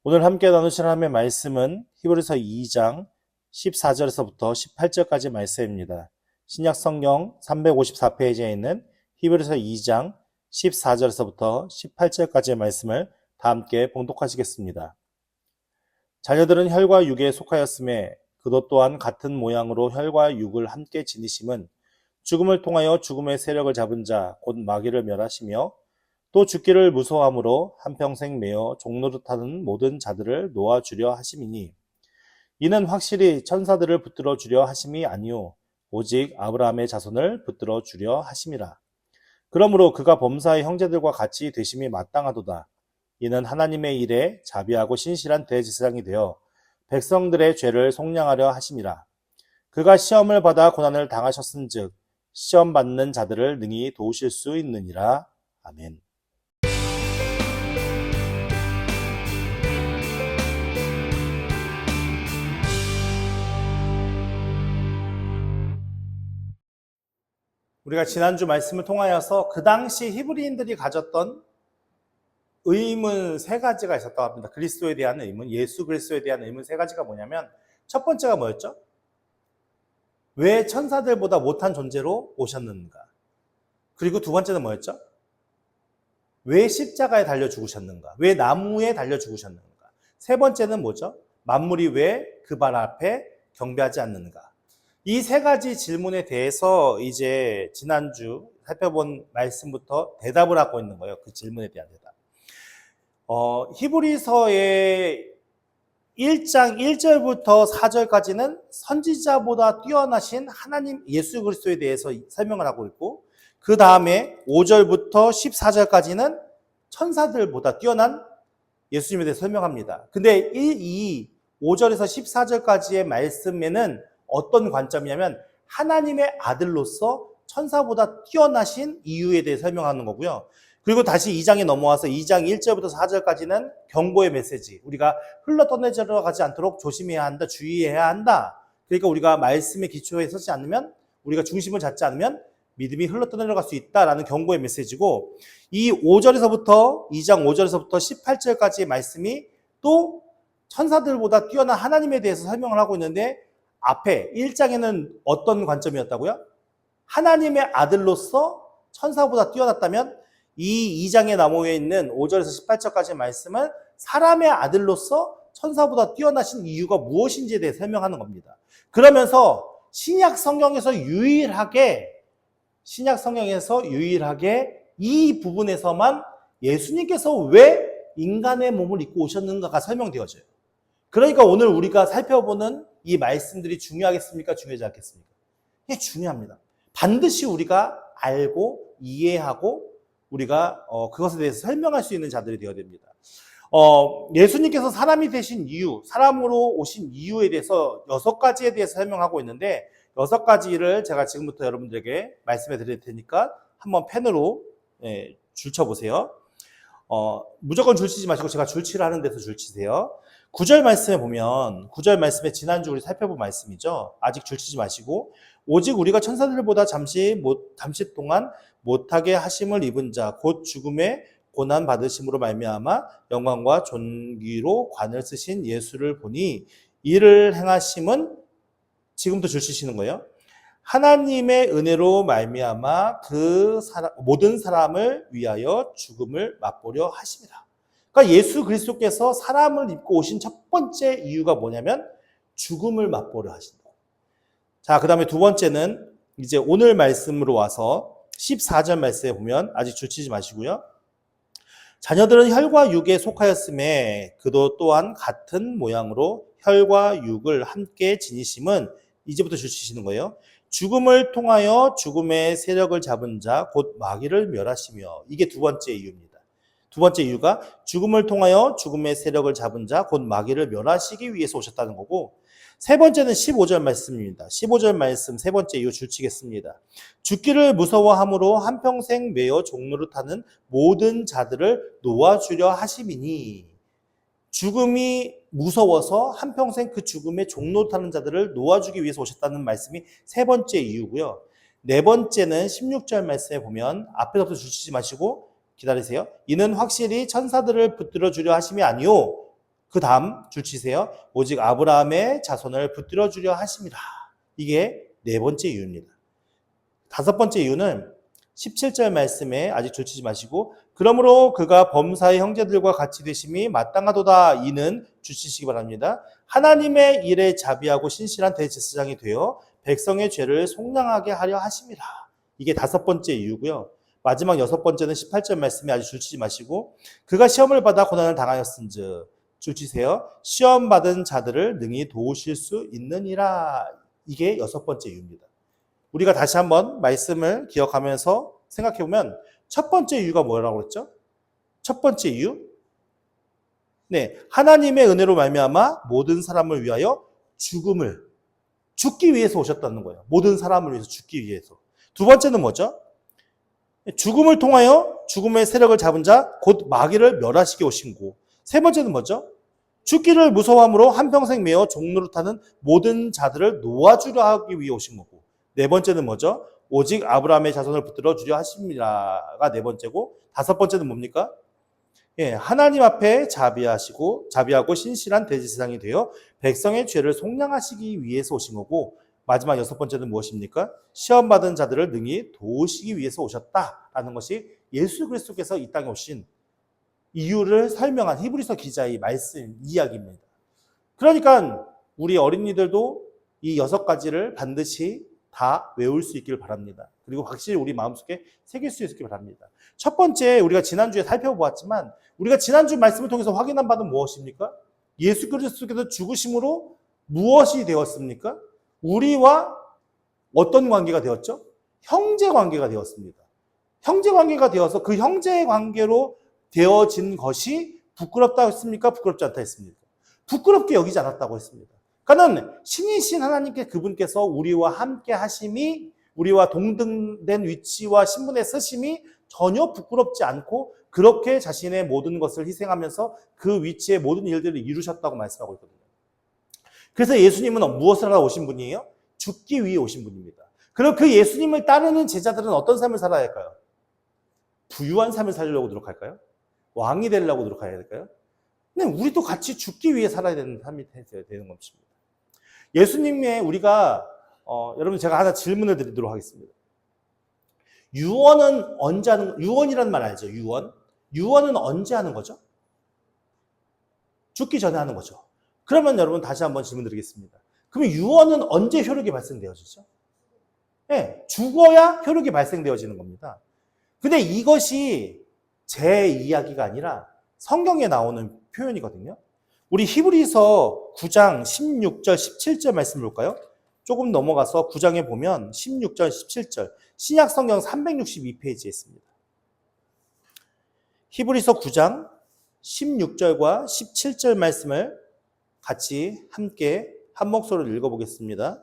오늘 함께 나누실 하나님의 말씀은 히브리서 2장 14절에서부터 18절까지 말씀입니다. 신약 성경 354페이지에 있는 히브리서 2장 14절에서부터 18절까지의 말씀을 다 함께 봉독하시겠습니다. 자녀들은 혈과 육에 속하였음에 그도 또한 같은 모양으로 혈과 육을 함께 지니심은 죽음을 통하여 죽음의 세력을 잡은 자 곧 마귀를 멸하시며 또 죽기를 무서워함으로 한평생 매어 종노릇하는 모든 자들을 놓아주려 하심이니 이는 확실히 천사들을 붙들어 주려 하심이 아니요 오직 아브라함의 자손을 붙들어 주려 하심이라. 그러므로 그가 범사의 형제들과 같이 되심이 마땅하도다. 이는 하나님의 일에 자비하고 신실한 대제사장이 되어 백성들의 죄를 속량하려 하심이라. 그가 시험을 받아 고난을 당하셨은즉 시험 받는 자들을 능히 도우실 수 있느니라. 아멘. 우리가 지난주 말씀을 통하여서 그 당시 히브리인들이 가졌던 의문 세 가지가 있었다고 합니다. 그리스도에 대한 의문, 예수 그리스도에 대한 의문 세 가지가 뭐냐면 첫 번째가 뭐였죠? 왜 천사들보다 못한 존재로 오셨는가? 그리고 두 번째는 뭐였죠? 왜 십자가에 달려 죽으셨는가? 왜 나무에 달려 죽으셨는가? 세 번째는 뭐죠? 만물이 왜 그 발 앞에 경배하지 않는가? 이 세 가지 질문에 대해서 이제 지난주 살펴본 말씀부터 대답을 하고 있는 거예요. 그 질문에 대한 대답. 히브리서의 1장 1절부터 4절까지는 선지자보다 뛰어나신 하나님 예수 그리스도에 대해서 설명을 하고 있고, 그 다음에 5절부터 14절까지는 천사들보다 뛰어난 예수님에 대해서 설명합니다. 근데 이 5절에서 14절까지의 말씀에는 어떤 관점이냐면 하나님의 아들로서 천사보다 뛰어나신 이유에 대해 설명하는 거고요. 그리고 다시 2장에 넘어와서 2장 1절부터 4절까지는 경고의 메시지. 우리가 흘러 떠내려 가지 않도록 조심해야 한다, 주의해야 한다. 그러니까 우리가 말씀의 기초에 서지 않으면, 우리가 중심을 잡지 않으면 믿음이 흘러 떠내려갈 수 있다라는 경고의 메시지고, 이 5절에서부터 2장 5절에서부터 18절까지의 말씀이 또 천사들보다 뛰어난 하나님에 대해서 설명을 하고 있는데, 앞에 1장에는 어떤 관점이었다고요? 하나님의 아들로서 천사보다 뛰어났다면 이 2장에 나오에 있는 5절에서 18절까지의 말씀은 사람의 아들로서 천사보다 뛰어나신 이유가 무엇인지에 대해 설명하는 겁니다. 그러면서 신약 성경에서 유일하게 이 부분에서만 예수님께서 왜 인간의 몸을 입고 오셨는가가 설명되어져요. 그러니까 오늘 우리가 살펴보는 이 말씀들이 중요하겠습니까? 중요하지 않겠습니까? 이게 중요합니다. 반드시 우리가 알고 이해하고 우리가 그것에 대해서 설명할 수 있는 자들이 되어야 됩니다. 예수님께서 사람이 되신 이유, 사람으로 오신 이유에 대해서 6가지에 대해서 설명하고 있는데, 6가지를 제가 지금부터 여러분들에게 말씀해 드릴 테니까 한번 펜으로 줄쳐보세요. 무조건 줄치지 마시고 제가 줄치를 하는 데서 줄치세요. 9절 말씀에 보면, 9절 말씀에 지난주 우리 살펴본 말씀이죠. 아직 줄치지 마시고, 오직 우리가 천사들보다 잠시 동안 못하게 하심을 입은 자, 곧 죽음의 고난 받으심으로 말미암아 영광과 존귀로 관을 쓰신 예수를 보니 이를 행하심은, 지금부터 줄치시는 거예요. 하나님의 은혜로 말미암아 모든 사람을 위하여 죽음을 맛보려 하심이라. 그러니까 예수 그리스도께서 사람을 입고 오신 첫 번째 이유가 뭐냐면 죽음을 맛보려 하신다. 자, 그 다음에 두 번째는 이제 오늘 말씀으로 와서 14절 말씀에 보면, 아직 줄치지 마시고요. 자녀들은 혈과 육에 속하였음에 그도 또한 같은 모양으로 혈과 육을 함께 지니심은, 이제부터 줄치시는 거예요. 죽음을 통하여 죽음의 세력을 잡은 자 곧 마귀를 멸하시며, 이게 두 번째 이유입니다. 두 번째 이유가 죽음을 통하여 죽음의 세력을 잡은 자 곧 마귀를 멸하시기 위해서 오셨다는 거고, 세 번째는 15절 말씀입니다. 15절 말씀 세 번째 이유 줄치겠습니다. 죽기를 무서워함으로 한평생 매어 종노릇하는 모든 자들을 놓아주려 하심이니, 죽음이 무서워서 한평생 그 죽음에 종노릇하는 자들을 놓아주기 위해서 오셨다는 말씀이 세 번째 이유고요. 네 번째는 16절 말씀에 보면, 앞에서부터 줄치지 마시고 기다리세요. 이는 확실히 천사들을 붙들어 주려 하심이 아니요 그 다음 줄 치세요. 오직 아브라함의 자손을 붙들어 주려 하심이라. 이게 네 번째 이유입니다. 다섯 번째 이유는 17절 말씀에 아직 줄 치지 마시고 그러므로 그가 범사의 형제들과 같이 되심이 마땅하도다. 이는 줄 치시기 바랍니다. 하나님의 일에 자비하고 신실한 대제사장이 되어 백성의 죄를 속량하게 하려 하심이라. 이게 다섯 번째 이유고요. 마지막 여섯 번째는 18절 말씀에 아직 줄 치지 마시고 그가 시험을 받아 고난을 당하였은즉 줄 치세요. 시험 받은 자들을 능히 도우실 수 있느니라. 이게 여섯 번째 이유입니다. 우리가 다시 한번 말씀을 기억하면서 생각해보면 첫 번째 이유가 뭐라고 그랬죠? 첫 번째 이유? 네, 하나님의 은혜로 말미암아 모든 사람을 위하여 죽기 위해서 오셨다는 거예요. 모든 사람을 위해서 죽기 위해서. 두 번째는 뭐죠? 죽음을 통하여 죽음의 세력을 잡은 자, 곧 마귀를 멸하시게 오신 고. 세 번째는 뭐죠? 죽기를 무서워함으로 한평생 매어 종노릇하는 모든 자들을 놓아주려 하기 위해 오신 거고. 네 번째는 뭐죠? 오직 아브라함의 자손을 붙들어 주려 하심이라가 네 번째고, 다섯 번째는 뭡니까? 하나님 앞에 자비하고 신실한 대제사장이 되어 백성의 죄를 속량하시기 위해서 오신 거고, 마지막 여섯 번째는 무엇입니까? 시험받은 자들을 능히 도우시기 위해서 오셨다라는 것이 예수 그리스도께서 이 땅에 오신 이유를 설명한 히브리서 기자의 말씀, 이야기입니다. 그러니까 우리 어린이들도 이 여섯 가지를 반드시 다 외울 수 있기를 바랍니다. 그리고 확실히 우리 마음속에 새길 수 있기를 바랍니다. 첫 번째, 우리가 지난주에 살펴보았지만 우리가 지난주 말씀을 통해서 확인한 바는 무엇입니까? 예수 그리스도께서 죽으심으로 무엇이 되었습니까? 우리와 어떤 관계가 되었죠? 형제 관계가 되었습니다. 형제 관계가 되어서 그 형제 관계로 되어진 것이 부끄럽다 했습니까? 부끄럽지 않다 했습니까? 부끄럽게 여기지 않았다고 했습니다. 그러니까 신이신 하나님께 그분께서 우리와 함께 하심이, 우리와 동등된 위치와 신분에 서심이 전혀 부끄럽지 않고 그렇게 자신의 모든 것을 희생하면서 그 위치의 모든 일들을 이루셨다고 말씀하고 있거든요. 그래서 예수님은 무엇을 하러 오신 분이에요? 죽기 위해 오신 분입니다. 그리고 그 예수님을 따르는 제자들은 어떤 삶을 살아야 할까요? 부유한 삶을 살려고 노력할까요? 왕이 되려고 노력해야 될까요? 근데 우리도 같이 죽기 위해 살아야 되는 삶이 되는 것입니다. 예수님의 우리가 여러분 제가 하나 질문을 드리도록 하겠습니다. 유언은 언제 하는, 유언이라는 말 알죠? 유언은 언제 하는 거죠? 죽기 전에 하는 거죠. 그러면 여러분 다시 한번 질문 드리겠습니다. 그러면 유언은 언제 효력이 발생되어지죠? 네, 죽어야 효력이 발생되어지는 겁니다. 근데 이것이 제 이야기가 아니라 성경에 나오는 표현이거든요. 우리 히브리서 9장 16절 17절 말씀 볼까요? 조금 넘어가서 9장에 보면 16절 17절 신약 성경 362페이지에 있습니다. 히브리서 9장 16절과 17절 말씀을 같이 함께 한 목소리로 읽어보겠습니다.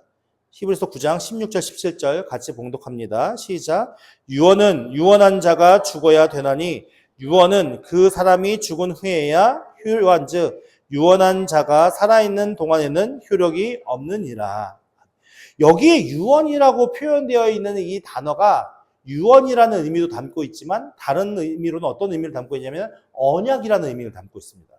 히브리서 9장 16절 17절 같이 봉독합니다. 시작. 유언은 유언한 자가 죽어야 되나니 유언은 그 사람이 죽은 후에야 효요한즉 유언한 자가 살아있는 동안에는 효력이 없느니라. 여기에 유언이라고 표현되어 있는 이 단어가 유언이라는 의미도 담고 있지만 다른 의미로는 어떤 의미를 담고 있냐면 언약이라는 의미를 담고 있습니다.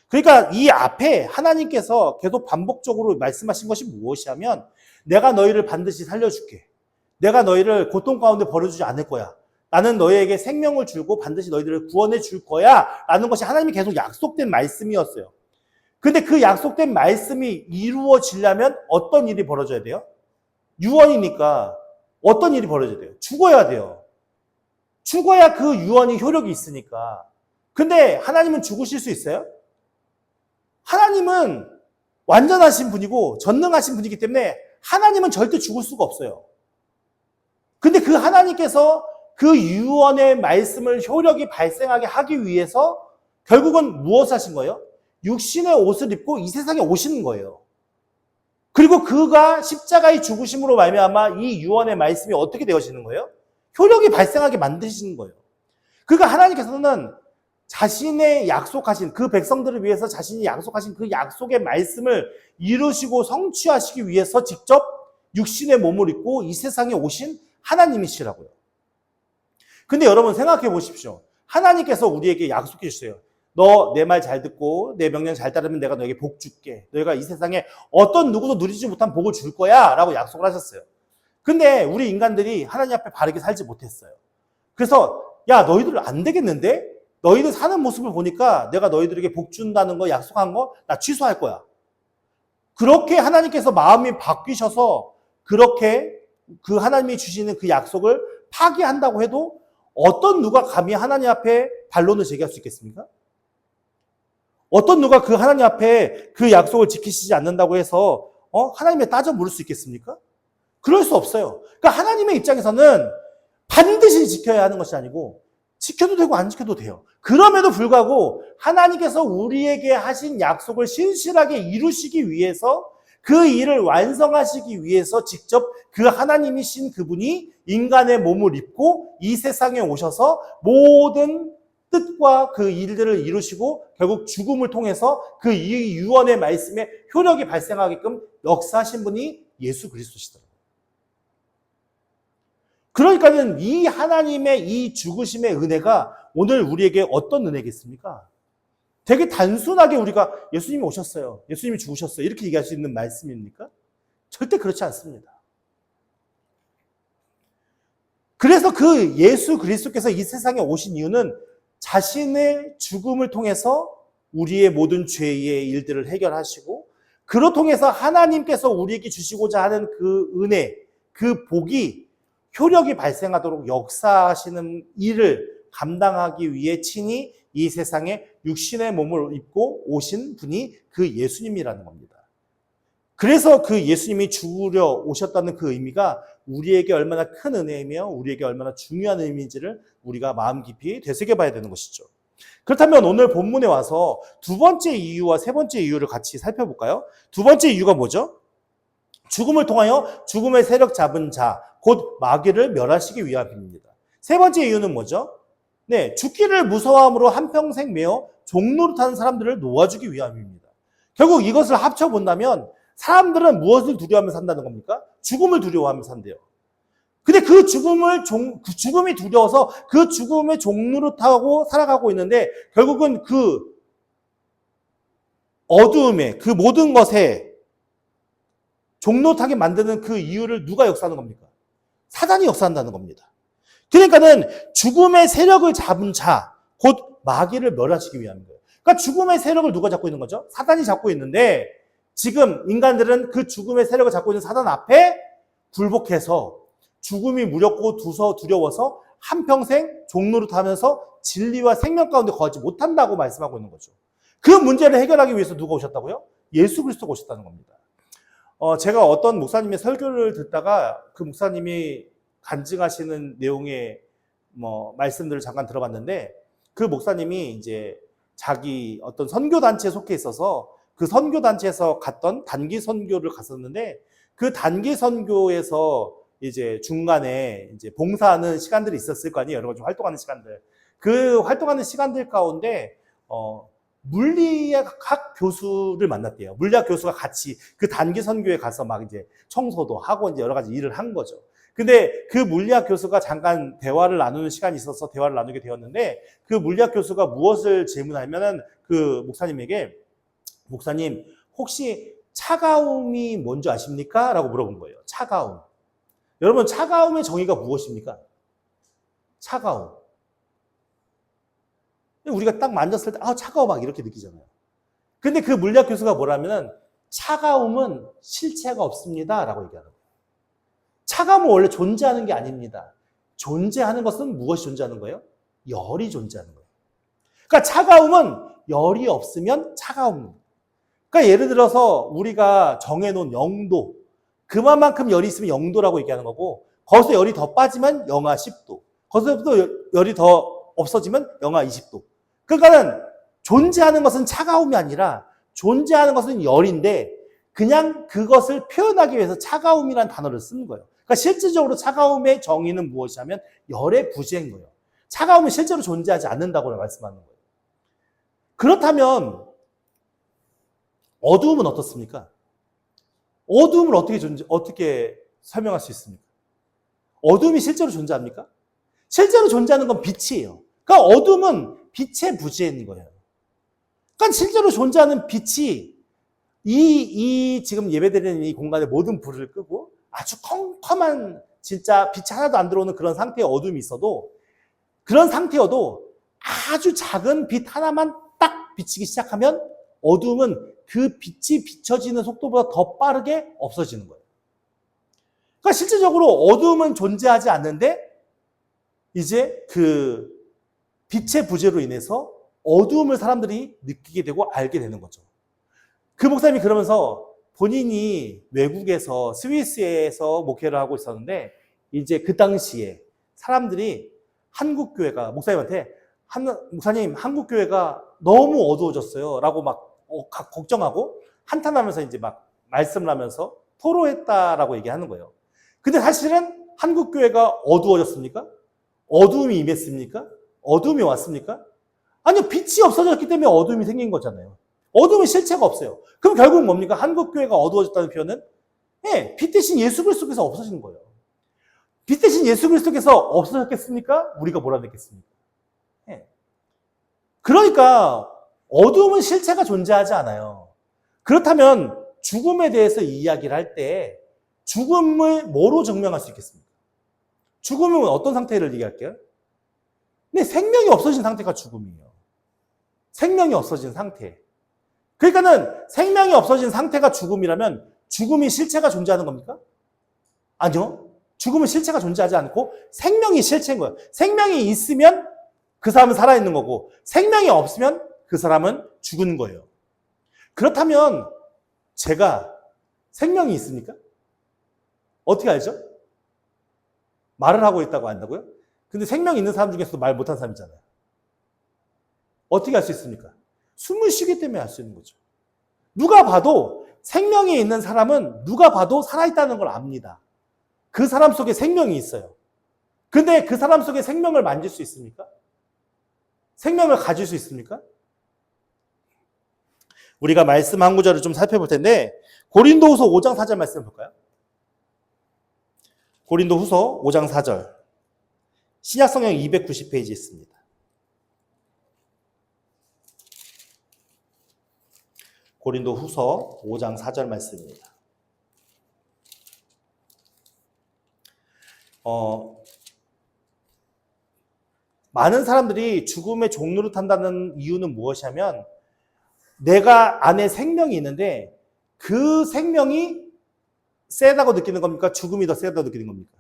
그러니까 이 앞에 하나님께서 계속 반복적으로 말씀하신 것이 무엇이냐면 내가 너희를 반드시 살려줄게. 내가 너희를 고통 가운데 버려주지 않을 거야. 나는 너희에게 생명을 주고 반드시 너희들을 구원해 줄 거야. 라는 것이 하나님이 계속 약속된 말씀이었어요. 근데 그 약속된 말씀이 이루어지려면 어떤 일이 벌어져야 돼요? 유언이니까 어떤 일이 벌어져야 돼요? 죽어야 돼요. 죽어야 그 유언이 효력이 있으니까. 근데 하나님은 죽으실 수 있어요? 하나님은 완전하신 분이고 전능하신 분이기 때문에 하나님은 절대 죽을 수가 없어요. 근데 그 하나님께서 그 유언의 말씀을 효력이 발생하게 하기 위해서 결국은 무엇을 하신 거예요? 육신의 옷을 입고 이 세상에 오시는 거예요. 그리고 그가 십자가의 죽으심으로 말미암아 이 유언의 말씀이 어떻게 되어지는 거예요? 효력이 발생하게 만드시는 거예요. 그러니까 하나님께서는 자신의 약속하신 그 백성들을 위해서 자신이 약속하신 그 약속의 말씀을 이루시고 성취하시기 위해서 직접 육신의 몸을 입고 이 세상에 오신 하나님이시라고요. 근데 여러분 생각해 보십시오. 하나님께서 우리에게 약속해 주세요. 너 내 말 잘 듣고 내 명령 잘 따르면 내가 너에게 복 줄게. 너희가 이 세상에 어떤 누구도 누리지 못한 복을 줄 거야 라고 약속을 하셨어요. 근데 우리 인간들이 하나님 앞에 바르게 살지 못했어요. 그래서 야, 너희들 안 되겠는데? 너희들 사는 모습을 보니까 내가 너희들에게 복 준다는 거 약속한 거 나 취소할 거야. 그렇게 하나님께서 마음이 바뀌셔서 그렇게 그 하나님이 주시는 그 약속을 파기한다고 해도 어떤 누가 감히 하나님 앞에 반론을 제기할 수 있겠습니까? 어떤 누가 그 하나님 앞에 그 약속을 지키시지 않는다고 해서 하나님에 따져 물을 수 있겠습니까? 그럴 수 없어요. 그러니까 하나님의 입장에서는 반드시 지켜야 하는 것이 아니고 지켜도 되고 안 지켜도 돼요. 그럼에도 불구하고 하나님께서 우리에게 하신 약속을 신실하게 이루시기 위해서 그 일을 완성하시기 위해서 직접 그 하나님이신 그분이 인간의 몸을 입고 이 세상에 오셔서 모든 뜻과 그 일들을 이루시고 결국 죽음을 통해서 그 유언의 말씀에 효력이 발생하게끔 역사하신 분이 예수 그리스도시더라고요. 그러니까는 이 하나님의 이 죽으심의 은혜가 오늘 우리에게 어떤 은혜겠습니까? 되게 단순하게 우리가 예수님이 오셨어요. 예수님이 죽으셨어요. 이렇게 얘기할 수 있는 말씀입니까? 절대 그렇지 않습니다. 그래서 그 예수 그리스도께서 이 세상에 오신 이유는 자신의 죽음을 통해서 우리의 모든 죄의 일들을 해결하시고 그로 통해서 하나님께서 우리에게 주시고자 하는 그 은혜, 그 복이 효력이 발생하도록 역사하시는 일을 감당하기 위해 친히 이 세상에 육신의 몸을 입고 오신 분이 그 예수님이라는 겁니다. 그래서 그 예수님이 죽으려 오셨다는 그 의미가 우리에게 얼마나 큰 은혜이며 우리에게 얼마나 중요한 의미인지를 우리가 마음 깊이 되새겨봐야 되는 것이죠. 그렇다면 오늘 본문에 와서 두 번째 이유와 세 번째 이유를 같이 살펴볼까요? 두 번째 이유가 뭐죠? 죽음을 통하여 죽음의 세력 잡은 자, 곧 마귀를 멸하시기 위함입니다. 세 번째 이유는 뭐죠? 네, 죽기를 무서워함으로 한평생 매어 종노릇하는 사람들을 놓아주기 위함입니다. 결국 이것을 합쳐본다면 사람들은 무엇을 두려워하며 산다는 겁니까? 죽음을 두려워하며 산대요. 근데 그 죽음이 두려워서 그 죽음의 종노릇하고 살아가고 있는데 결국은 그 어두움에 그 모든 것에 종노릇하게 만드는 그 이유를 누가 역사하는 겁니까? 사단이 역사한다는 겁니다. 그러니까는 죽음의 세력을 잡은 자, 곧 마귀를 멸하시기 위함이에요. 그러니까 죽음의 세력을 누가 잡고 있는 거죠? 사단이 잡고 있는데 지금 인간들은 그 죽음의 세력을 잡고 있는 사단 앞에 굴복해서 죽음이 무렵고 두려워서 한평생 종노릇하면서 진리와 생명 가운데 거하지 못한다고 말씀하고 있는 거죠. 그 문제를 해결하기 위해서 누가 오셨다고요? 예수 그리스도가 오셨다는 겁니다. 제가 어떤 목사님의 설교를 듣다가 그 목사님이 간증하시는 내용의 말씀들을 잠깐 들어봤는데 그 목사님이 이제 자기 어떤 선교단체에 속해 있어서 그 선교단체에서 갔던 단기 선교를 갔었는데 그 단기 선교에서 이제 중간에 이제 봉사하는 시간들이 있었을 거 아니에요. 여러 가지 활동하는 시간들. 그 활동하는 시간들 가운데 물리학 교수를 만났대요. 물리학 교수가 같이 그 단기 선교에 가서 막 이제 청소도 하고 이제 여러 가지 일을 한 거죠. 근데 그 물리학 교수가 잠깐 대화를 나누는 시간이 있어서 대화를 나누게 되었는데 그 물리학 교수가 무엇을 질문하면은 그 목사님에게 목사님 혹시 차가움이 뭔지 아십니까? 라고 물어본 거예요. 차가움. 여러분 차가움의 정의가 무엇입니까? 차가움. 우리가 딱 만졌을 때 차가워 막 이렇게 느끼잖아요. 근데 그 물리학 교수가 뭐라면은 차가움은 실체가 없습니다 라고 얘기하는 거예요. 차가움은 원래 존재하는 게 아닙니다. 존재하는 것은 무엇이 존재하는 거예요? 열이 존재하는 거예요. 그러니까 차가움은 열이 없으면 차가움입니다. 그러니까 예를 들어서 우리가 정해놓은 영도, 그만큼 열이 있으면 영도라고 얘기하는 거고 거기서 열이 더 빠지면 영하 10도, 거기서부터 열이 더 없어지면 영하 20도. 그러니까는 존재하는 것은 차가움이 아니라 존재하는 것은 열인데 그냥 그것을 표현하기 위해서 차가움이라는 단어를 쓰는 거예요. 그러니까 실질적으로 차가움의 정의는 무엇이냐면 열의 부재인 거예요. 차가움은 실제로 존재하지 않는다고 말씀하는 거예요. 그렇다면 어두움은 어떻습니까? 어두움을 어떻게 설명할 수 있습니까? 어두움이 실제로 존재합니까? 실제로 존재하는 건 빛이에요. 그러니까 어둠은 빛의 부재인 거예요. 그러니까 실제로 존재하는 빛이 이 지금 예배드리는 이 공간의 모든 불을 끄고 아주 컴컴한 진짜 빛이 하나도 안 들어오는 그런 상태의 어둠이 있어도 그런 상태여도 아주 작은 빛 하나만 딱 비치기 시작하면 어둠은 그 빛이 비춰지는 속도보다 더 빠르게 없어지는 거예요. 그러니까 실질적으로 어둠은 존재하지 않는데 이제 그 빛의 부재로 인해서 어둠을 사람들이 느끼게 되고 알게 되는 거죠. 그 목사님이 그러면서 본인이 외국에서 스위스에서 목회를 하고 있었는데 이제 그 당시에 사람들이 한국 교회가 목사님한테 목사님 한국 교회가 너무 어두워졌어요 라고 막 걱정하고 한탄하면서 이제 막 말씀을 하면서 토로했다라고 얘기하는 거예요. 근데 사실은 한국 교회가 어두워졌습니까? 어둠이 임했습니까? 어둠이 왔습니까? 아니요, 빛이 없어졌기 때문에 어둠이 생긴 거잖아요. 어둠은 실체가 없어요. 그럼 결국 뭡니까? 한국 교회가 어두워졌다는 표현은 빛 대신 예수 그리스도께서 없어지는 거예요. 빛 대신 예수 그리스도께서 없어졌겠습니까? 우리가 몰아냈겠습니까? 그러니까 어둠은 실체가 존재하지 않아요. 그렇다면 죽음에 대해서 이야기를 할 때 죽음을 뭐로 증명할 수 있겠습니까? 죽음은 어떤 상태를 얘기할게요? 네, 생명이 없어진 상태가 죽음이에요. 생명이 없어진 상태. 그러니까는 생명이 없어진 상태가 죽음이라면 죽음이 실체가 존재하는 겁니까? 아니요. 죽음은 실체가 존재하지 않고 생명이 실체인 거예요. 생명이 있으면 그 사람은 살아있는 거고 생명이 없으면 그 사람은 죽은 거예요. 그렇다면 제가 생명이 있습니까? 어떻게 알죠? 말을 하고 있다고 한다고요? 근데 생명이 있는 사람 중에서도 말 못하는 사람 있잖아요. 어떻게 알 수 있습니까? 숨을 쉬기 때문에 알 수 있는 거죠. 누가 봐도 생명이 있는 사람은 누가 봐도 살아있다는 걸 압니다. 그 사람 속에 생명이 있어요. 근데 그 사람 속에 생명을 만질 수 있습니까? 생명을 가질 수 있습니까? 우리가 말씀 한 구절을 좀 살펴볼 텐데 고린도후서 5장 4절 말씀 볼까요? 고린도후서 5장 4절 신약성경 290페이지에 있습니다. 고린도후서 5장 4절 말씀입니다. 많은 사람들이 죽음의 종로를 탄다는 이유는 무엇이냐면 내가 안에 생명이 있는데 그 생명이 세다고 느끼는 겁니까? 죽음이 더 세다고 느끼는 겁니까?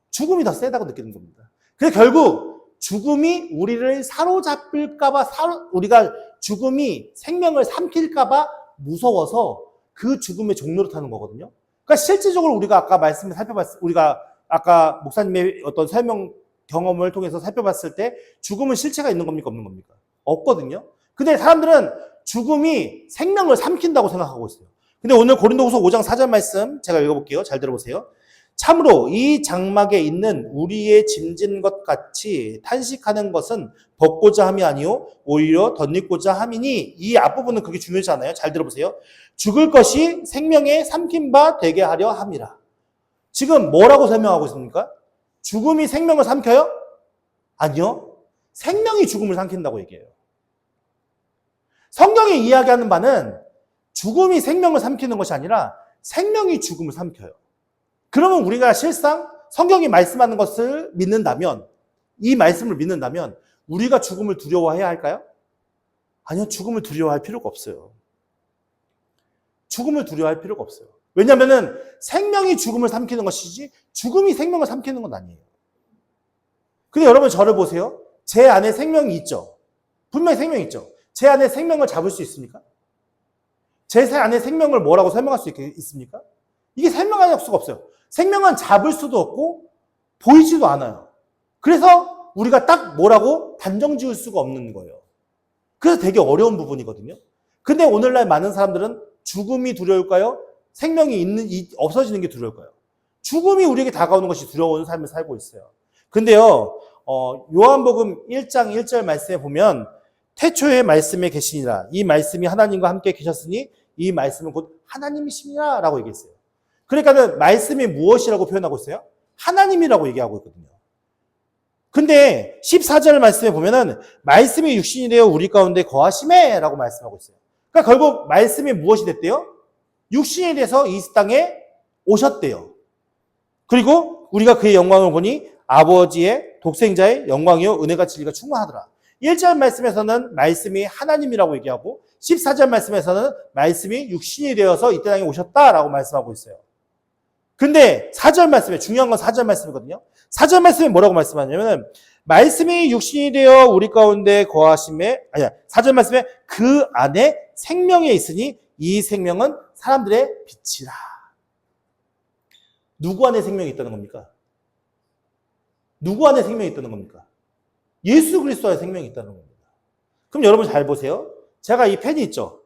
죽음이 더 세다고 느끼는 겁니다. 그래서 결국 죽음이 우리를 사로잡을까봐 우리가 죽음이 생명을 삼킬까봐 무서워서 그 죽음의 종로를 타는 거거든요. 그러니까 실질적으로 우리가 아까 말씀을 우리가 아까 목사님의 어떤 설명 경험을 통해서 살펴봤을 때 죽음은 실체가 있는 겁니까? 없는 겁니까? 없거든요. 근데 사람들은 죽음이 생명을 삼킨다고 생각하고 있어요. 근데 오늘 고린도후서 5장 4절 말씀 제가 읽어볼게요. 잘 들어보세요. 참으로 이 장막에 있는 우리의 짐진 것 같이 탄식하는 것은 벗고자 함이 아니요 오히려 덧입고자 함이니 이 앞부분은 그게 중요하지 않아요. 잘 들어보세요. 죽을 것이 생명에 삼킨 바 되게 하려 함이라. 지금 뭐라고 설명하고 있습니까? 죽음이 생명을 삼켜요? 아니요. 생명이 죽음을 삼킨다고 얘기해요. 성경이 이야기하는 바는 죽음이 생명을 삼키는 것이 아니라 생명이 죽음을 삼켜요. 그러면 우리가 실상 성경이 말씀하는 것을 믿는다면, 이 말씀을 믿는다면 우리가 죽음을 두려워해야 할까요? 아니요. 죽음을 두려워할 필요가 없어요. 죽음을 두려워할 필요가 없어요. 왜냐하면 생명이 죽음을 삼키는 것이지 죽음이 생명을 삼키는 건 아니에요. 근데 여러분 저를 보세요. 제 안에 생명이 있죠. 분명히 생명이 있죠. 제 안에 생명을 잡을 수 있습니까? 제 안에 생명을 뭐라고 설명할 수 있습니까? 이게 설명할 수가 없어요. 생명은 잡을 수도 없고 보이지도 않아요. 그래서 우리가 딱 뭐라고 단정 지을 수가 없는 거예요. 그래서 되게 어려운 부분이거든요. 근데 오늘날 많은 사람들은 죽음이 두려울까요? 생명이 없어지는 게 두려울까요? 죽음이 우리에게 다가오는 것이 두려운 삶을 살고 있어요. 근데요, 요한복음 1장 1절 말씀에 보면 태초에 말씀에 계시니라. 이 말씀이 하나님과 함께 계셨으니 이 말씀은 곧 하나님이시니라 라고 얘기했어요. 그러니까는 말씀이 무엇이라고 표현하고 있어요? 하나님이라고 얘기하고 있거든요. 근데 14절 말씀에 보면은 말씀이 육신이 되어 우리 가운데 거하심에 라고 말씀하고 있어요. 그러니까 결국 말씀이 무엇이 됐대요? 육신이 돼서 이 땅에 오셨대요. 그리고 우리가 그의 영광을 보니 아버지의 독생자의 영광이요 은혜가 진리가 충만하더라. 1절 말씀에서는 말씀이 하나님이라고 얘기하고 14절 말씀에서는 말씀이 육신이 되어서 이 땅에 오셨다라고 말씀하고 있어요. 근데 4절 말씀에 중요한 건 4절 말씀이거든요. 4절 말씀에 뭐라고 말씀하냐면 말씀이 육신이 되어 우리 가운데 거하심에 4절 말씀에 그 안에 생명이 있으니 이 생명은 사람들의 빛이라. 누구 안에 생명이 있다는 겁니까? 누구 안에 생명이 있다는 겁니까? 예수 그리스도 안에 생명이 있다는 겁니다. 그럼 여러분 잘 보세요. 제가 이 펜이 있죠?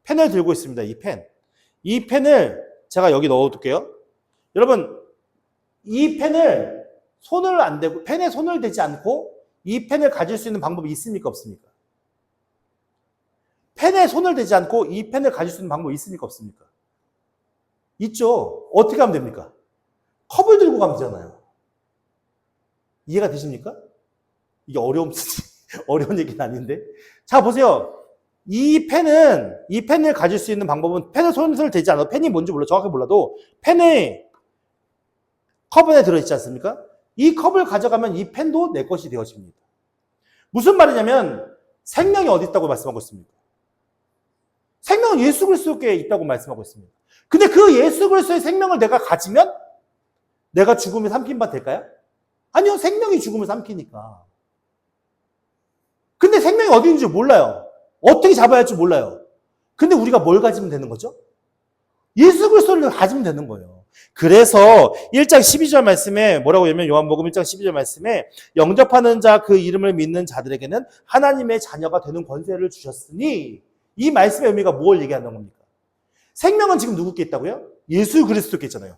펜을 들고 있습니다. 이 펜. 이 펜을 제가 여기 넣어둘게요. 여러분, 이 펜을 손을 안 대고, 펜에 손을 대지 않고 이 펜을 가질 수 있는 방법이 있습니까? 없습니까? 펜에 손을 대지 않고 이 펜을 가질 수 있는 방법이 있습니까? 없습니까? 있죠. 어떻게 하면 됩니까? 컵을 들고 가면 되잖아요. 이해가 되십니까? 이게 어려운 얘기는 아닌데. 자, 보세요. 이 펜을 가질 수 있는 방법은 펜에 손을 대지 않아도 펜이 뭔지 정확히 몰라도 펜에 컵 안에 들어있지 않습니까? 이 컵을 가져가면 이 펜도 내 것이 되어집니다. 무슨 말이냐면 생명이 어디 있다고 말씀하고 있습니까? 생명은 예수 그리스도께 있다고 말씀하고 있습니다. 근데 그 예수 그리스도의 생명을 내가 가지면 내가 죽음을 삼킨 바 될까요? 아니요. 생명이 죽음을 삼키니까. 근데 생명이 어디 있는지 몰라요. 어떻게 잡아야 할지 몰라요. 근데 우리가 뭘 가지면 되는 거죠? 예수 그리스도를 가지면 되는 거예요. 그래서 1장 12절 말씀에 뭐라고 하냐면 요한복음 1장 12절 말씀에 영접하는 자 그 이름을 믿는 자들에게는 하나님의 자녀가 되는 권세를 주셨으니 이 말씀의 의미가 뭘 얘기하는 겁니까? 생명은 지금 누구께 있다고요? 예수 그리스도께 있잖아요.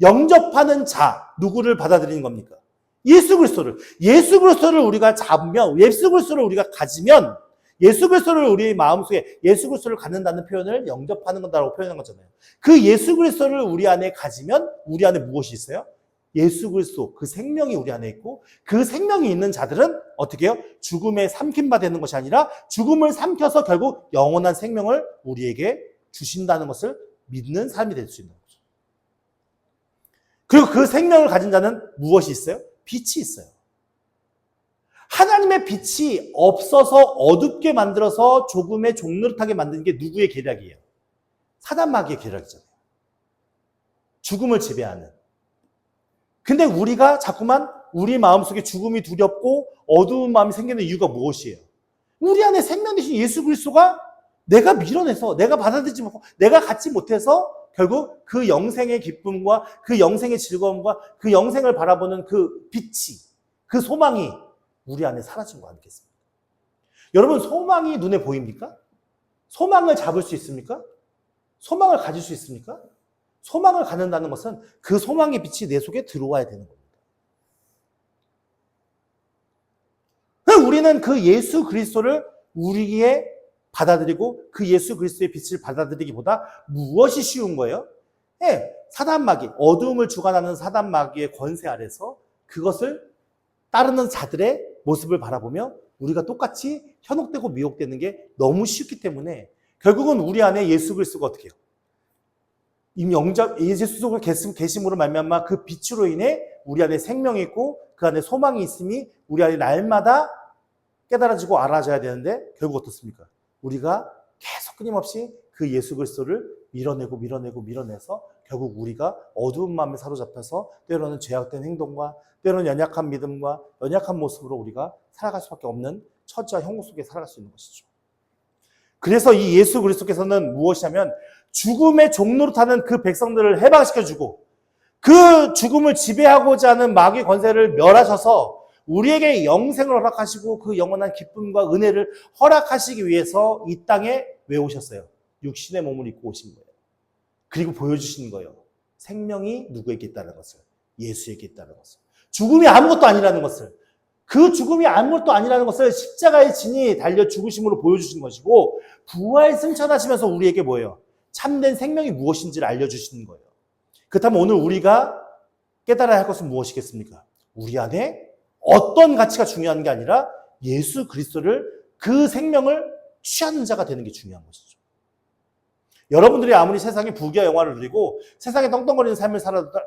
영접하는 자 누구를 받아들이는 겁니까? 예수 그리스도를 우리가 잡으면 예수 그리스도를 우리가 가지면 예수 그리스도를 우리 마음속에 예수 그리스도를 갖는다는 표현을 영접하는 거다라고 표현한 거잖아요. 그 예수 그리스도를 우리 안에 가지면 우리 안에 무엇이 있어요? 예수 그리스도 그 생명이 우리 안에 있고 그 생명이 있는 자들은 어떻게 해요? 죽음에 삼킴바 되는 것이 아니라 죽음을 삼켜서 결국 영원한 생명을 우리에게 주신다는 것을 믿는 삶이 될 수 있는 거죠. 그리고 그 생명을 가진 자는 무엇이 있어요? 빛이 있어요. 하나님의 빛이 없어서 어둡게 만들어서 조금의 종노릇하게 만드는 게 누구의 계략이에요? 사단 마귀의 계략이잖아요. 죽음을 지배하는. 근데 우리가 자꾸만 우리 마음속에 죽음이 두렵고 어두운 마음이 생기는 이유가 무엇이에요? 우리 안에 생명 되신 예수 그리스도가 내가 밀어내서 내가 받아들이지 못하고 내가 갖지 못해서 결국 그 영생의 기쁨과 그 영생의 즐거움과 그 영생을 바라보는 그 빛이 그 소망이 우리 안에 사라진 거 아니겠습니까? 여러분 소망이 눈에 보입니까? 소망을 잡을 수 있습니까? 소망을 가질 수 있습니까? 소망을 갖는다는 것은 그 소망의 빛이 내 속에 들어와야 되는 겁니다. 우리는 그 예수 그리스도를 우리의 받아들이고 그 예수 그리스도의 빛을 받아들이기보다 무엇이 쉬운 거예요? 사단 마귀, 어두움을 주관하는 사단 마귀의 권세 아래서 그것을 따르는 자들의 모습을 바라보며 우리가 똑같이 현혹되고 미혹되는 게 너무 쉽기 때문에 결국은 우리 안에 예수 그리스도가 어떻게 해요? 이미 예수 속을 계심으로 말미암아 그 빛으로 인해 우리 안에 생명이 있고 그 안에 소망이 있음이 우리 안에 날마다 깨달아지고 알아져야 되는데 결국 어떻습니까? 우리가 계속 끊임없이 그 예수 그리스도를 밀어내서 결국 우리가 어두운 마음에 사로잡혀서 때로는 죄악된 행동과 때로는 연약한 믿음과 연약한 모습으로 우리가 살아갈 수밖에 없는 처지와 형국 속에 살아갈 수 있는 것이죠. 그래서 이 예수 그리스도께서는 무엇이냐면 죽음의 종노릇하는 그 백성들을 해방시켜주고 그 죽음을 지배하고자 하는 마귀의 권세를 멸하셔서 우리에게 영생을 허락하시고 그 영원한 기쁨과 은혜를 허락하시기 위해서 이 땅에 왜 오셨어요? 육신의 몸을 입고 오신 거예요. 그리고 보여주시는 거예요. 생명이 누구에게 있다는 것을. 예수에게 있다는 것을. 죽음이 아무것도 아니라는 것을. 그 죽음이 아무것도 아니라는 것을 십자가의 진이 달려 죽으심으로 보여주시는 것이고 부활 승천하시면서 우리에게 뭐예요? 참된 생명이 무엇인지를 알려주시는 거예요. 그렇다면 오늘 우리가 깨달아야 할 것은 무엇이겠습니까? 우리 안에 어떤 가치가 중요한 게 아니라 예수 그리스도를 그 생명을 취하는 자가 되는 게 중요한 것이죠. 여러분들이 아무리 세상에 부귀와 영화를 누리고 세상에 떵떵거리는 삶을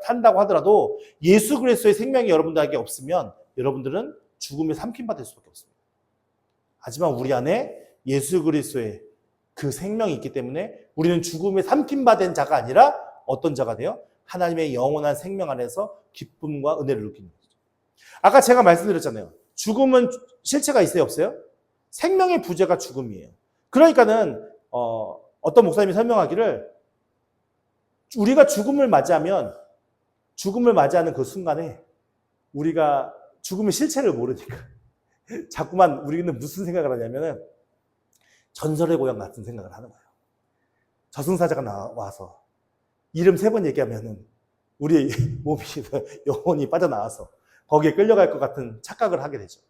산다고 하더라도 예수 그리스도의 생명이 여러분들에게 없으면 여러분들은 죽음에 삼킴받을 수밖에 없습니다. 하지만 우리 안에 예수 그리스도의 그 생명이 있기 때문에 우리는 죽음에 삼킴받은 자가 아니라 어떤 자가 돼요? 하나님의 영원한 생명 안에서 기쁨과 은혜를 느끼는 거죠. 아까 제가 말씀드렸잖아요. 죽음은 실체가 있어요, 없어요? 생명의 부재가 죽음이에요. 그러니까는 어떤 목사님이 설명하기를 우리가 죽음을 맞이하는 그 순간에 우리가 죽음의 실체를 모르니까 자꾸만 우리는 무슨 생각을 하냐면은 전설의 고향 같은 생각을 하는 거예요. 저승사자가 나와서 이름 3번 얘기하면은 우리 몸이 영혼이 빠져나와서 거기에 끌려갈 것 같은 착각을 하게 되죠.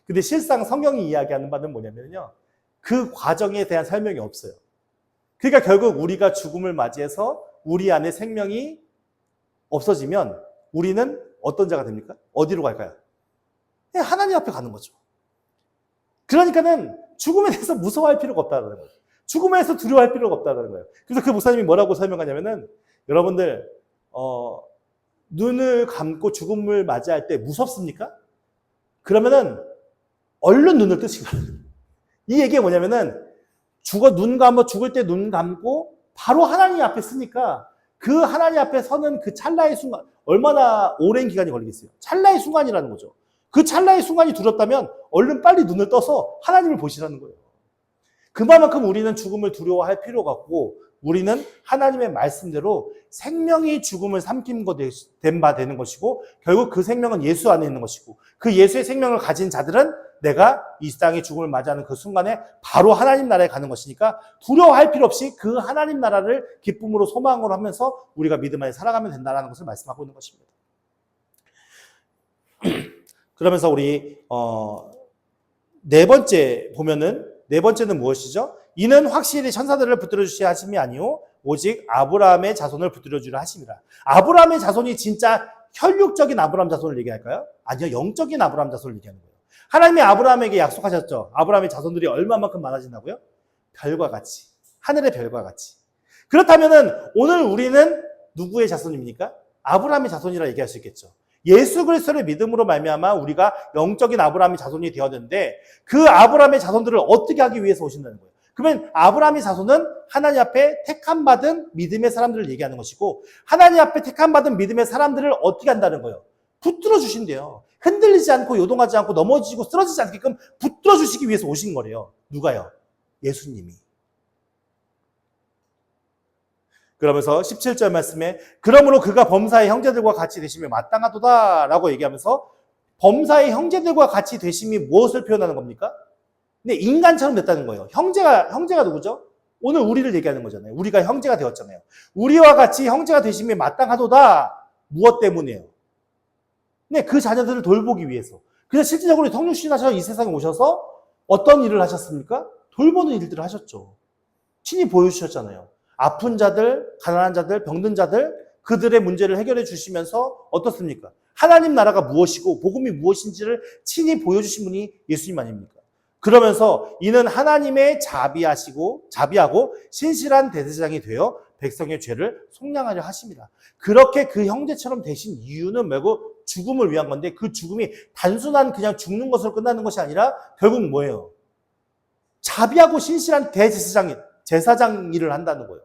근데 실상 성경이 이야기하는 바는 뭐냐면요. 그 과정에 대한 설명이 없어요. 그러니까 결국 우리가 죽음을 맞이해서 우리 안에 생명이 없어지면 우리는 어떤 자가 됩니까? 어디로 갈까요? 하나님 앞에 가는 거죠. 그러니까는 죽음에 대해서 무서워할 필요가 없다는 거예요. 죽음에 대해서 두려워할 필요가 없다는 거예요. 그래서 그 목사님이 뭐라고 설명하냐면은 여러분들 눈을 감고 죽음을 맞이할 때 무섭습니까? 그러면은 얼른 눈을 뜨시기 바랍니다. 이 얘기가 뭐냐면은 죽을 때 눈 감고 바로 하나님 앞에 서니까 그 하나님 앞에 서는 그 찰나의 순간 얼마나 오랜 기간이 걸리겠어요? 찰나의 순간이라는 거죠. 그 찰나의 순간이 두렵다면 얼른 빨리 눈을 떠서 하나님을 보시라는 거예요. 그만큼 우리는 죽음을 두려워할 필요가 없고 우리는 하나님의 말씀대로 생명이 죽음을 삼킴된 바 되는 것이고 결국 그 생명은 예수 안에 있는 것이고 그 예수의 생명을 가진 자들은 내가 이 땅의 죽음을 맞이하는 그 순간에 바로 하나님 나라에 가는 것이니까 두려워할 필요 없이 그 하나님 나라를 기쁨으로 소망으로 하면서 우리가 믿음 안에 살아가면 된다는 것을 말씀하고 있는 것입니다. 그러면서 우리 네 번째는 무엇이죠? 이는 확실히 천사들을 붙들어 주시야 하심이 아니오 오직 아브라함의 자손을 붙들어 주려 하심이라. 아브라함의 자손이 진짜 혈육적인 아브라함 자손을 얘기할까요? 아니요, 영적인 아브라함 자손을 얘기하는 거예요. 하나님이 아브라함에게 약속하셨죠. 아브라함의 자손들이 얼마만큼 많아진다고요? 별과 같이, 하늘의 별과 같이. 그렇다면은 오늘 우리는 누구의 자손입니까? 아브라함의 자손이라 얘기할 수 있겠죠. 예수 그리스도를 믿음으로 말미암아 우리가 영적인 아브라함의 자손이 되었는데 그 아브라함의 자손들을 어떻게 하기 위해서 오신다는 거예요. 그러면 아브라함의 자손은 하나님 앞에 택함받은 믿음의 사람들을 얘기하는 것이고 하나님 앞에 택함받은 믿음의 사람들을 어떻게 한다는 거예요? 붙들어 주신대요. 흔들리지 않고 요동하지 않고 넘어지고 쓰러지지 않게끔 붙들어 주시기 위해서 오신 거래요. 누가요? 예수님이. 그러면서 17절 말씀에 그러므로 그가 범사의 형제들과 같이 되심이 마땅하도다 라고 얘기하면서 범사의 형제들과 같이 되심이 무엇을 표현하는 겁니까? 근데 인간처럼 됐다는 거예요. 형제가 누구죠? 오늘 우리를 얘기하는 거잖아요. 우리가 형제가 되었잖아요. 우리와 같이 형제가 되심이 마땅하도다. 무엇 때문이에요? 네, 그 자녀들을 돌보기 위해서. 그래서 실질적으로 성육신하셔서 이 세상에 오셔서 어떤 일을 하셨습니까? 돌보는 일들을 하셨죠. 친히 보여주셨잖아요. 아픈 자들, 가난한 자들, 병든 자들 그들의 문제를 해결해 주시면서 어떻습니까? 하나님 나라가 무엇이고 복음이 무엇인지를 친히 보여주신 분이 예수님 아닙니까? 그러면서 이는 하나님의 자비하고 신실한 대제사장이 되어 백성의 죄를 속량하려 하십니다. 그렇게 그 형제처럼 되신 이유는 뭐고? 죽음을 위한 건데 그 죽음이 단순한 그냥 죽는 것으로 끝나는 것이 아니라 결국 뭐예요? 자비하고 신실한 제사장 일을 한다는 거예요.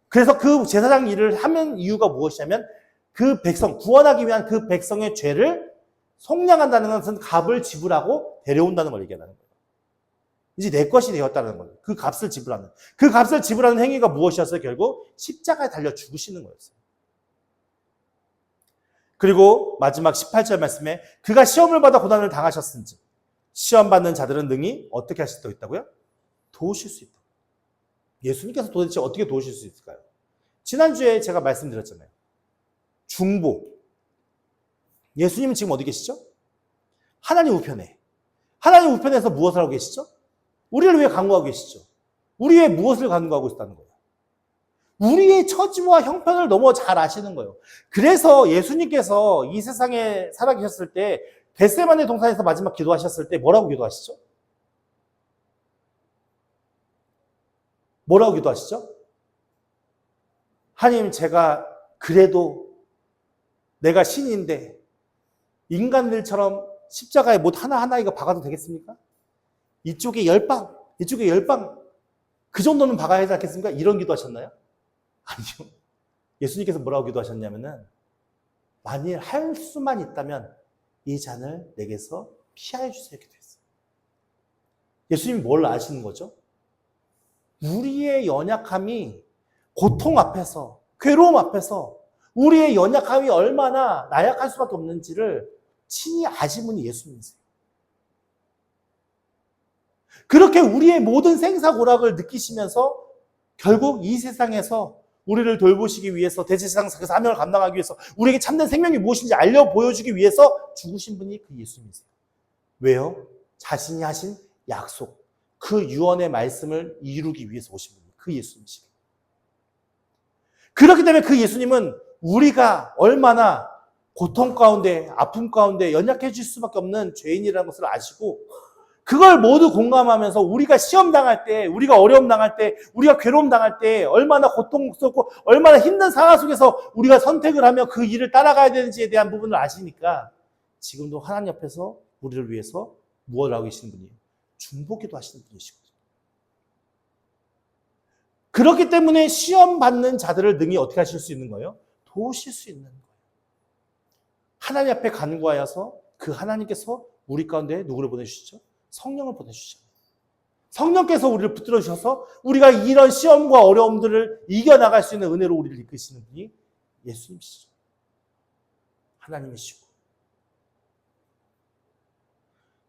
그래서 그 제사장 일을 하면 이유가 무엇이냐면 그 백성, 구원하기 위한 그 백성의 죄를 속량한다는 것은 값을 지불하고 데려온다는 걸 얘기하는 거예요. 이제 내 것이 되었다는 거예요. 그 값을 지불하는. 그 값을 지불하는 행위가 무엇이었어요? 결국 십자가에 달려 죽으시는 거였어요. 그리고 마지막 18절 말씀에 그가 시험을 받아 고난을 당하셨은지 시험받는 자들은 능히 어떻게 하실 수 있다고요? 도우실 수 있다. 예수님께서 도대체 어떻게 도우실 수 있을까요? 지난주에 제가 말씀드렸잖아요. 중보. 예수님은 지금 어디 계시죠? 하나님 우편에. 하나님 우편에서 무엇을 하고 계시죠? 우리를 위해 간구하고 계시죠? 우리 위해 무엇을 간구하고 있다는 거예요? 우리의 처지와 형편을 너무 잘 아시는 거예요. 그래서 예수님께서 이 세상에 살아계셨을 때 겟세마네 동산에서 마지막 기도하셨을 때 뭐라고 기도하시죠? 뭐라고 기도하시죠? 하나님, 제가 그래도 내가 신인데 인간들처럼 십자가에 못 하나하나 이거 박아도 되겠습니까? 이쪽에 10방, 이쪽에 10방, 그 정도는 박아야 하지 않겠습니까? 이런 기도하셨나요? 아니요. 예수님께서 뭐라고 기도하셨냐면은, 만일 할 수만 있다면 이 잔을 내게서 피하여 주세요. 이렇게 됐어요. 예수님이 뭘 아시는 거죠? 우리의 연약함이 고통 앞에서, 괴로움 앞에서 우리의 연약함이 얼마나 나약할 수밖에 없는지를 친히 아신 분이 예수님이세요. 그렇게 우리의 모든 생사고락을 느끼시면서 결국 이 세상에서 우리를 돌보시기 위해서, 대제사장 사명을 감당하기 위해서, 우리에게 참된 생명이 무엇인지 알려 보여주기 위해서 죽으신 분이 그 예수님이세요. 왜요? 자신이 하신 약속, 그 유언의 말씀을 이루기 위해서 오신 분이 그 예수님이시죠. 그렇기 때문에 그 예수님은 우리가 얼마나 고통 가운데, 아픔 가운데 연약해질 수밖에 없는 죄인이라는 것을 아시고, 그걸 모두 공감하면서 우리가 시험 당할 때, 우리가 어려움 당할 때, 우리가 괴로움 당할 때 얼마나 고통스럽고 얼마나 힘든 상황 속에서 우리가 선택을 하며 그 일을 따라가야 되는지에 대한 부분을 아시니까 지금도 하나님 옆에서 우리를 위해서 무엇을 하고 계시는 분이에요? 중보기도 하시는 분이시거든요. 그렇기 때문에 시험 받는 자들을 능히 어떻게 하실 수 있는 거예요? 도우실 수 있는 거예요. 하나님 앞에 간구하여서 그 하나님께서 우리 가운데 누구를 보내주시죠? 성령을 보내주시잖아요. 성령께서 우리를 붙들어 주셔서 우리가 이런 시험과 어려움들을 이겨나갈 수 있는 은혜로 우리를 이끄시는 분이 예수님이시죠. 하나님이시고.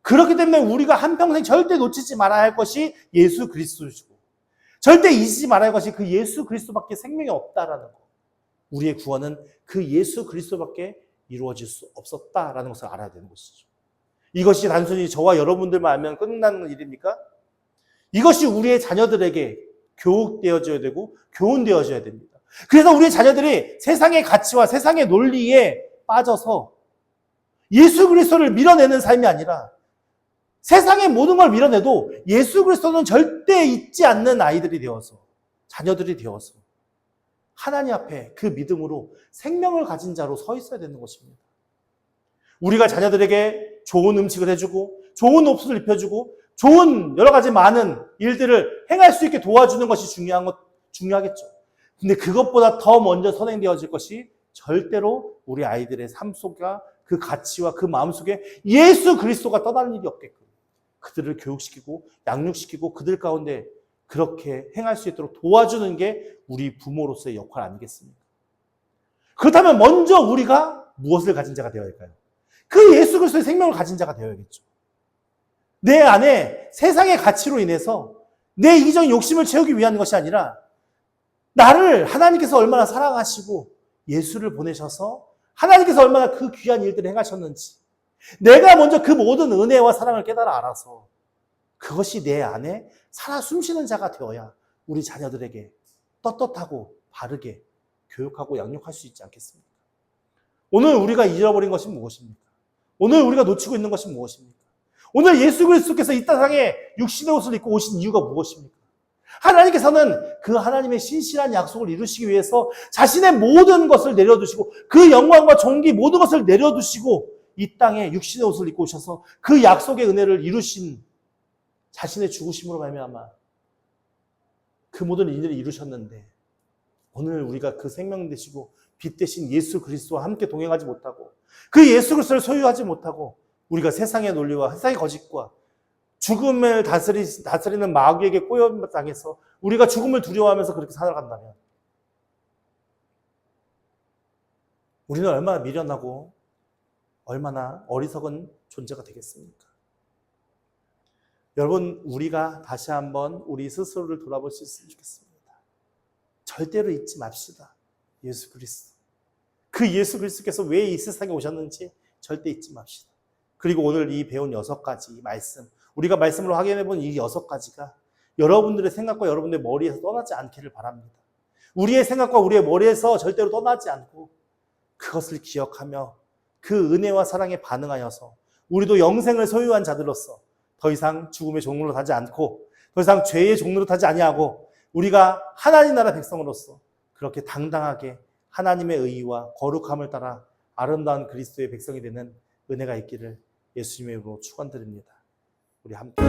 그렇기 때문에 우리가 한평생 절대 놓치지 말아야 할 것이 예수 그리스도이시고, 절대 잊지 말아야 할 것이 그 예수 그리스도밖에 생명이 없다라는 것. 우리의 구원은 그 예수 그리스도밖에 이루어질 수 없었다라는 것을 알아야 되는 것이죠. 이것이 단순히 저와 여러분들만 알면 끝나는 일입니까? 이것이 우리의 자녀들에게 교육되어져야 되고 교훈되어져야 됩니다. 그래서 우리의 자녀들이 세상의 가치와 세상의 논리에 빠져서 예수 그리스도를 밀어내는 삶이 아니라 세상의 모든 걸 밀어내도 예수 그리스도는 절대 잊지 않는 아이들이 되어서, 자녀들이 되어서 하나님 앞에 그 믿음으로 생명을 가진 자로 서 있어야 되는 것입니다. 우리가 자녀들에게 좋은 음식을 해주고 좋은 옷을 입혀주고 좋은 여러 가지 많은 일들을 행할 수 있게 도와주는 것이 중요하겠죠. 근데 그것보다 더 먼저 선행되어질 것이 절대로 우리 아이들의 삶 속과 그 가치와 그 마음 속에 예수 그리스도가 떠나는 일이 없게끔 그들을 교육시키고 양육시키고 그들 가운데 그렇게 행할 수 있도록 도와주는 게 우리 부모로서의 역할 아니겠습니까? 그렇다면 먼저 우리가 무엇을 가진 자가 되어야 할까요? 그 예수 그리스도의 생명을 가진 자가 되어야겠죠. 내 안에 세상의 가치로 인해서 내 이기적인 욕심을 채우기 위한 것이 아니라 나를 하나님께서 얼마나 사랑하시고 예수를 보내셔서 하나님께서 얼마나 그 귀한 일들을 행하셨는지 내가 먼저 그 모든 은혜와 사랑을 깨달아 알아서 그것이 내 안에 살아 숨쉬는 자가 되어야 우리 자녀들에게 떳떳하고 바르게 교육하고 양육할 수 있지 않겠습니까? 오늘 우리가 잃어버린 것이 무엇입니까? 오늘 우리가 놓치고 있는 것이 무엇입니까? 오늘 예수 그리스도께서 이 땅에 육신의 옷을 입고 오신 이유가 무엇입니까? 하나님께서는 그 하나님의 신실한 약속을 이루시기 위해서 자신의 모든 것을 내려두시고 그 영광과 존귀 모든 것을 내려두시고 이 땅에 육신의 옷을 입고 오셔서 그 약속의 은혜를 이루신 자신의 죽으심으로 말미암아 그 모든 일을 이루셨는데 오늘 우리가 그 생명 되시고 빛 대신 예수 그리스도와 함께 동행하지 못하고 그 예수 그리스도를 소유하지 못하고 우리가 세상의 논리와 세상의 거짓과 죽음을 다스리는 마귀에게 꼬여당해서 우리가 죽음을 두려워하면서 그렇게 살아간다면 우리는 얼마나 미련하고 얼마나 어리석은 존재가 되겠습니까? 여러분, 우리가 다시 한번 우리 스스로를 돌아볼 수 있으면 좋겠습니다. 절대로 잊지 맙시다. 예수 그리스도. 그 예수 그리스도께서 왜 이 세상에 오셨는지 절대 잊지 맙시다. 그리고 오늘 이 배운 6가지 말씀, 우리가 말씀으로 확인해본 이 6가지가 여러분들의 생각과 여러분들의 머리에서 떠나지 않기를 바랍니다. 우리의 생각과 우리의 머리에서 절대로 떠나지 않고 그것을 기억하며 그 은혜와 사랑에 반응하여서 우리도 영생을 소유한 자들로서 더 이상 죽음의 종로로 타지 않고 더 이상 죄의 종로로 타지 아니하고 우리가 하나님 나라 백성으로서 그렇게 당당하게 하나님의 의의와 거룩함을 따라 아름다운 그리스도의 백성이 되는 은혜가 있기를 예수님의 이름으로 축원드립니다. 우리 함께